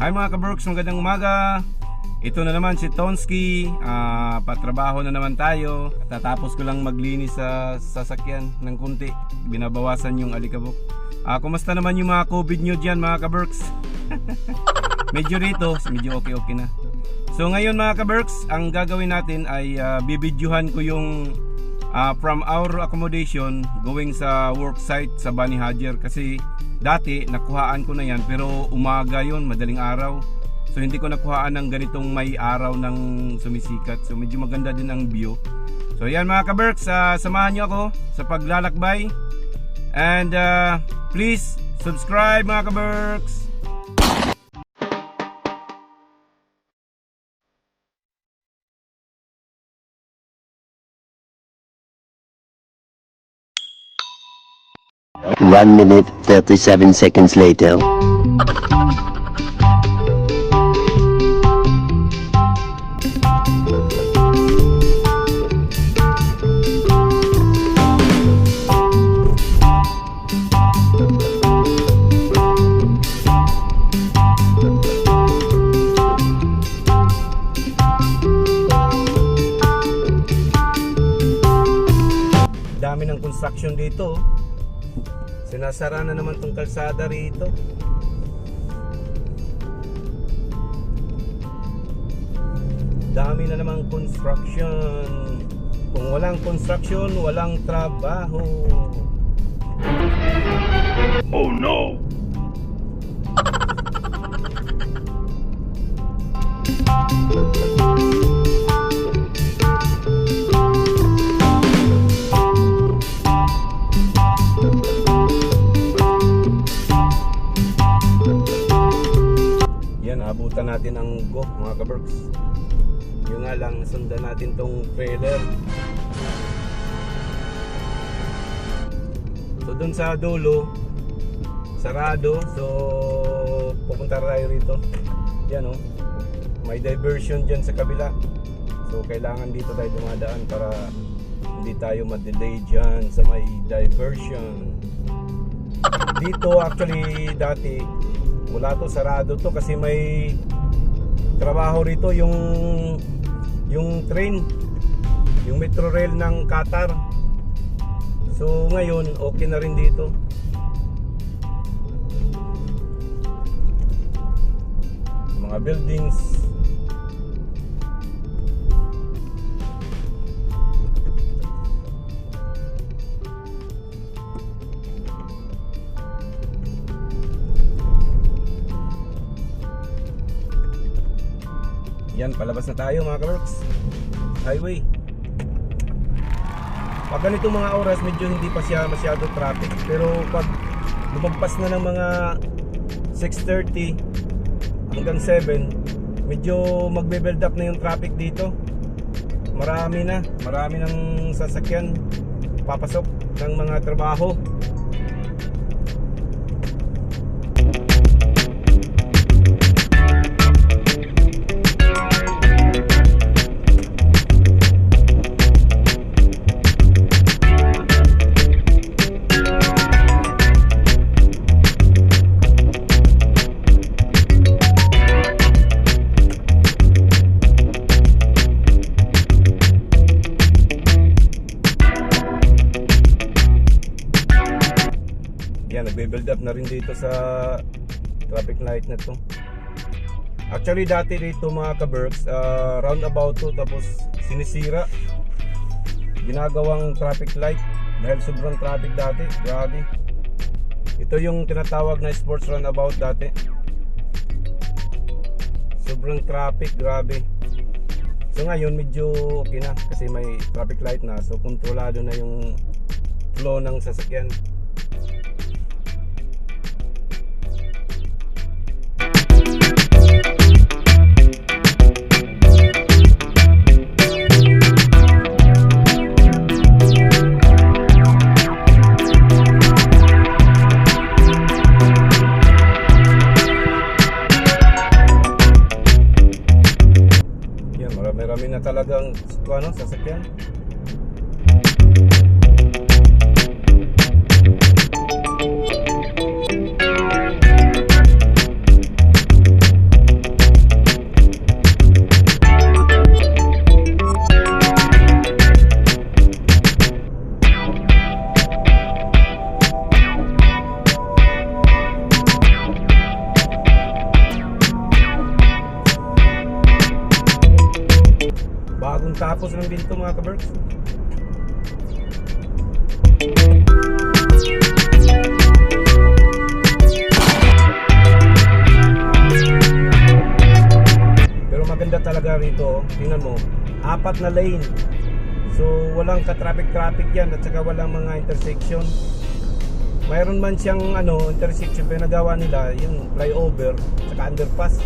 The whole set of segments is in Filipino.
Hi mga kabrooks, magandang umaga. Ito na naman si Tonsky. Patrabaho na naman tayo. Tatapos ko lang maglinis sa sasakyan ng kunti. Binabawasan yung alikabok. Kumusta naman yung mga COVID nyo dyan mga kabrooks? Medyo rito, medyo okay na. So ngayon mga kabrooks, ang gagawin natin ay bibidyohan ko yung from our accommodation going sa work site sa Bani Hajar. Kasi dati nakuhaan ko na yan pero umaga yon, madaling araw. So hindi ko nakuhaan ng ganitong may araw ng sumisikat. So medyo maganda din ang view. So yan mga kaberks, samahan nyo ako sa paglalakbay. And please subscribe mga kaberks. One minute, 37 seconds later. Dami ng construction dito. Sinasara na naman tong kalsada rito. Dami na namang construction. Kung walang construction, walang trabaho. Oh no! Abutan natin ang go mga kaberks. Yung nga lang, sundan natin tong trailer. So dun sa dulo sarado. So pupunta tayo rito. Yan o, may diversion dyan sa kabila. So kailangan dito tayo dumadaan para hindi tayo ma-delay dyan sa may diversion. Dito actually dati wala to, sarado to kasi may trabaho rito yung train, yung metro rail ng Qatar. So ngayon okay na rin dito. Mga buildings. Yan, palabas na tayo mga kaworks. Highway. Pag ganito mga oras, medyo hindi pa siya masyado traffic. Pero pag lumagpas na ng mga 6:30 hanggang 7, medyo magbe-build up na yung traffic dito. Marami ng sasakyan papasok ng mga trabaho. Nagbe-build up na rin dito sa traffic light na to. Actually dati dito mga kaberks, roundabout to, tapos sinisira, ginagawang traffic light dahil sobrang traffic dati. Grabe. Ito yung tinatawag na sports roundabout dati. Sobrang traffic, grabe. So ngayon medyo okay na kasi may traffic light na, so kontrolado na yung flow ng sasakyan. Marami na talagang sasakyan. pagtapos ng binto mga kaberks. Pero maganda talaga rito, tingnan mo, 4 na lane. So walang ka-traffic yan at saka walang mga intersection. Mayroon man siyang intersection pero nagawa nila yung flyover at saka underpass.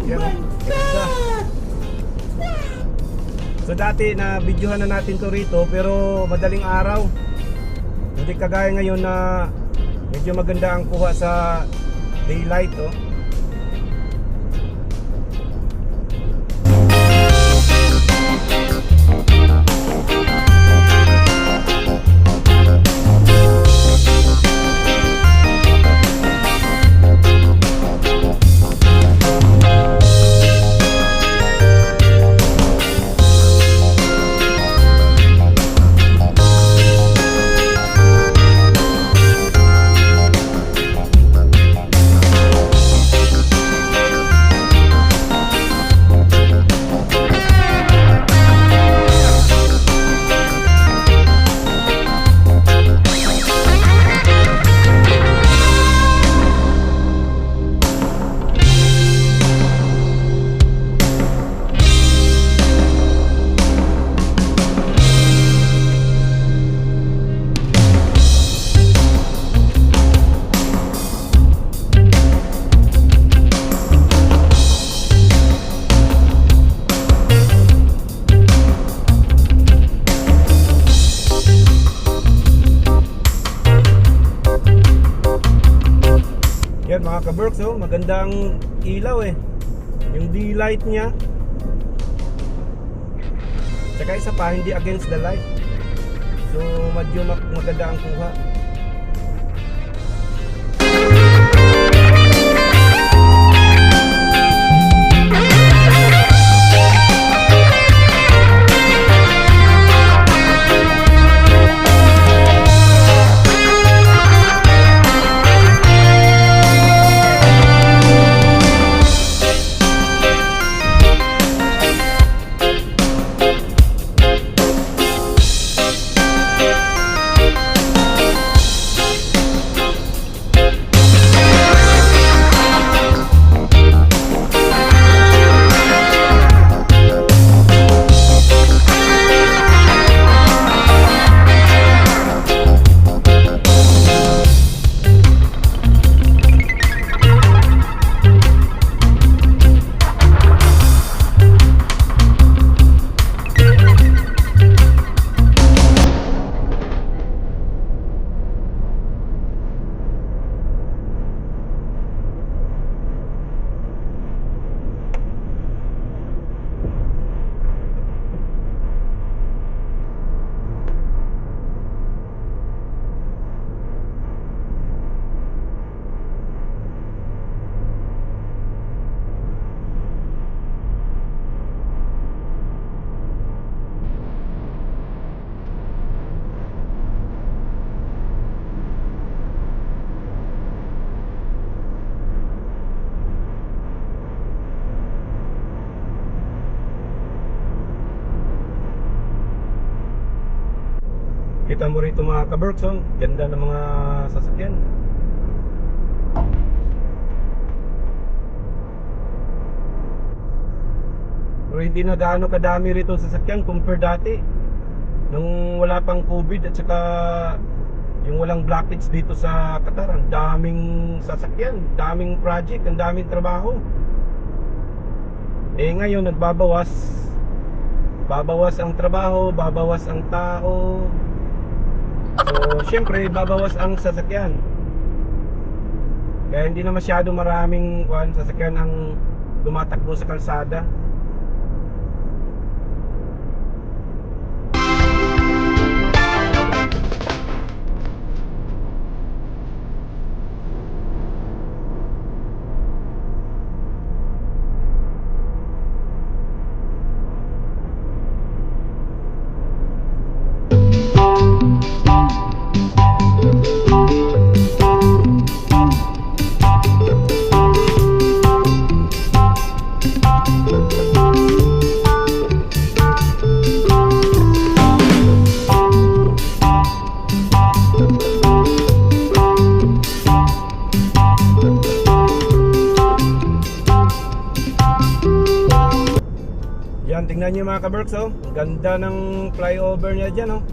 Yan, ganda. So dati na videohan na natin to rito pero madaling araw. Hindi kagaya ngayon na medyo maganda ang kuha sa daylight Yan mga kaberks, magandang ilaw yung D-light niya. Tsaka isa pa, hindi against the light. So medyo maganda ang kuha. Kita mo rito mga kaberks, ganda ng mga sasakyan. Pero hindi na gaano kadami rito sasakyan compare dati nung wala pang COVID at saka yung walang blockage dito sa Qatar. Ang daming sasakyan, daming project, ang daming trabaho. Ngayon nagbabawas, babawas ang trabaho, babawas ang tao. So, syempre, babawas ang sasakyan. Kaya hindi na masyado maraming sasakyan ang tumatakbo sa kalsada. Yan, tingnan nyo mga kaberks, oh. Ang ganda ng flyover niya dyan, oh.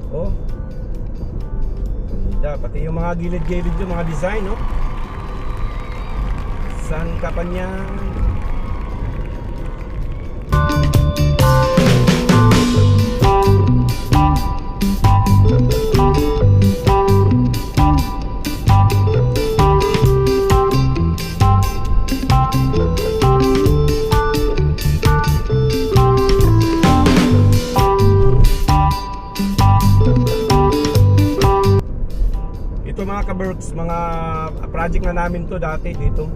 Oh. Ganda, pati yung mga gilid-gilid yung mga design, oh. San ka pa niyan? Ito mga kaberks, mga project na namin to dati dito.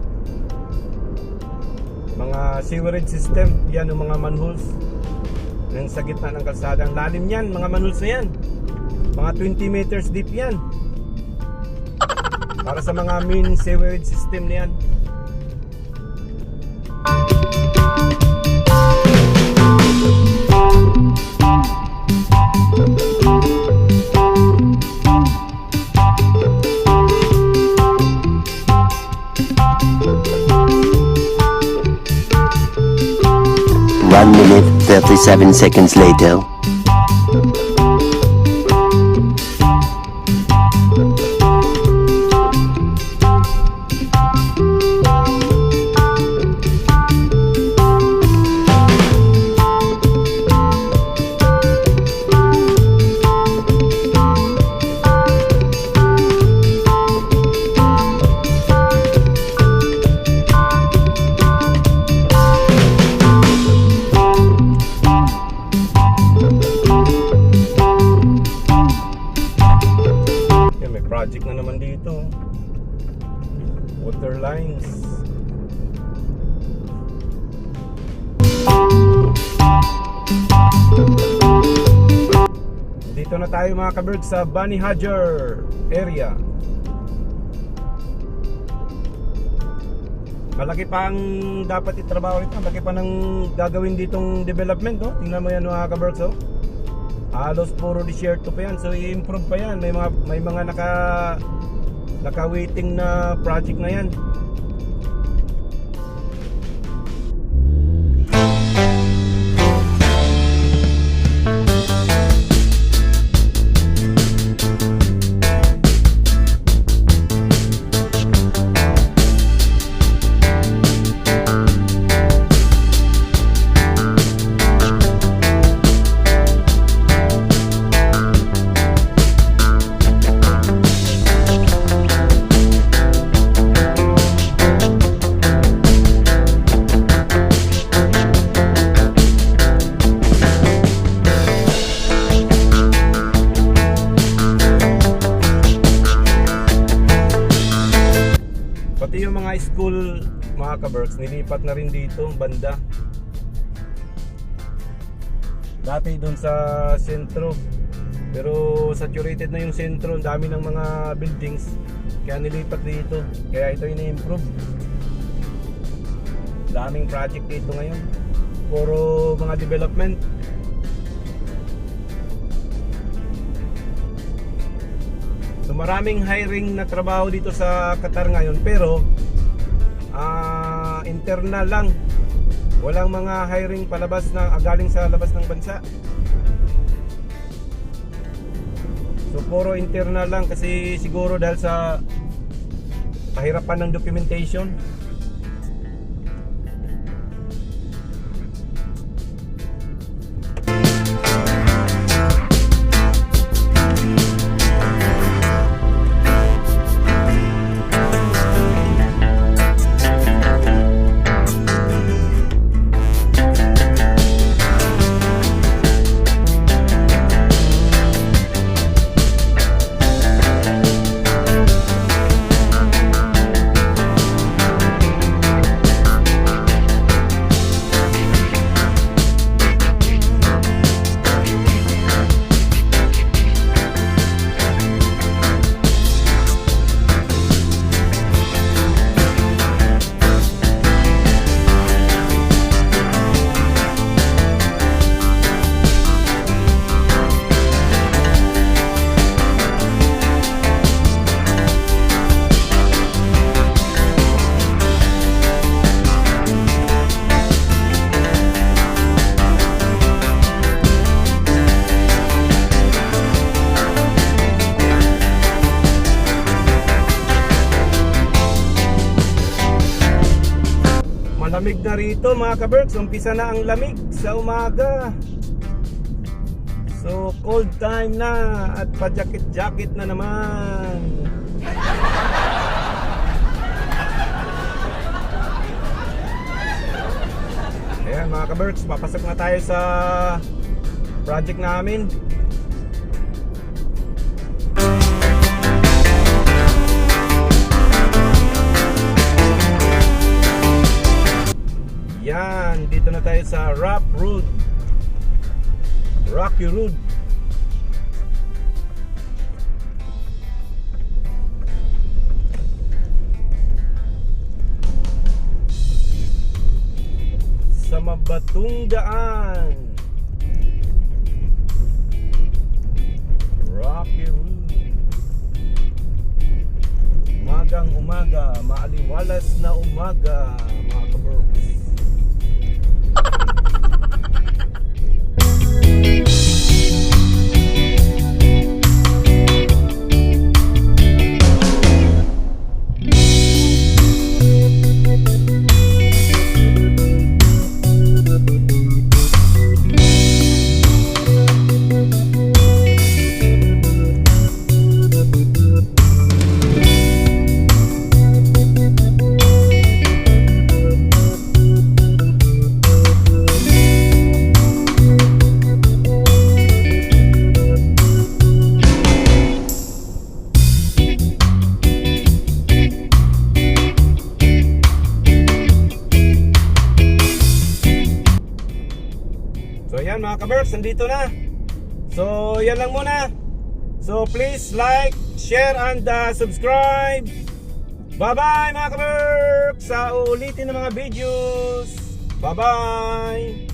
Mga sewerage system, yan yung mga manholes ng sa gitna ng kalsada. Ang lalim yan, mga manholes na yan. Mga 20 meters deep yan. Para sa mga main sewerage system na yan. One minute, 37 seconds later. Project na naman dito. Water lines. Dito na tayo mga kaberg sa Bani Hajar area. Malaki pa ang dapat itrabaho nito. Malaki pa ng gagawin ditong development, no? Tingnan mo yan mga kaberg, oh. Halos puro desierto pa yan, so i-improve pa yan. May mga naka-waiting na project na yan. Pati yung mga school mga kaberks, nilipat na rin dito banda. Dati doon sa sentro, pero saturated na yung sentro, ang dami ng mga buildings, kaya nilipat dito. Kaya ito ini-improve. Daming project dito ngayon, puro mga development. So maraming hiring na trabaho dito sa Qatar ngayon, pero internal lang. Walang mga hiring palabas na galing sa labas ng bansa. So puro internal lang, kasi siguro dahil sa kahirapan ng documentation. Malamig na rito mga kaberks. Umpisa na ang lamig sa umaga. So cold time na at pa-jacket-jacket na naman. Ayan mga kaberks, papasok na tayo sa project namin. Yan, dito na tayo sa Rocky Road. Sa mabatong daan. Rocky Road. Umagang umaga, maaliwalas na umaga, mga kaberks. So yan mga kaberks, nandito na. So yan lang muna. So please like, share and subscribe. Bye bye mga kaberks. Sa uulitin ng mga videos. Bye bye.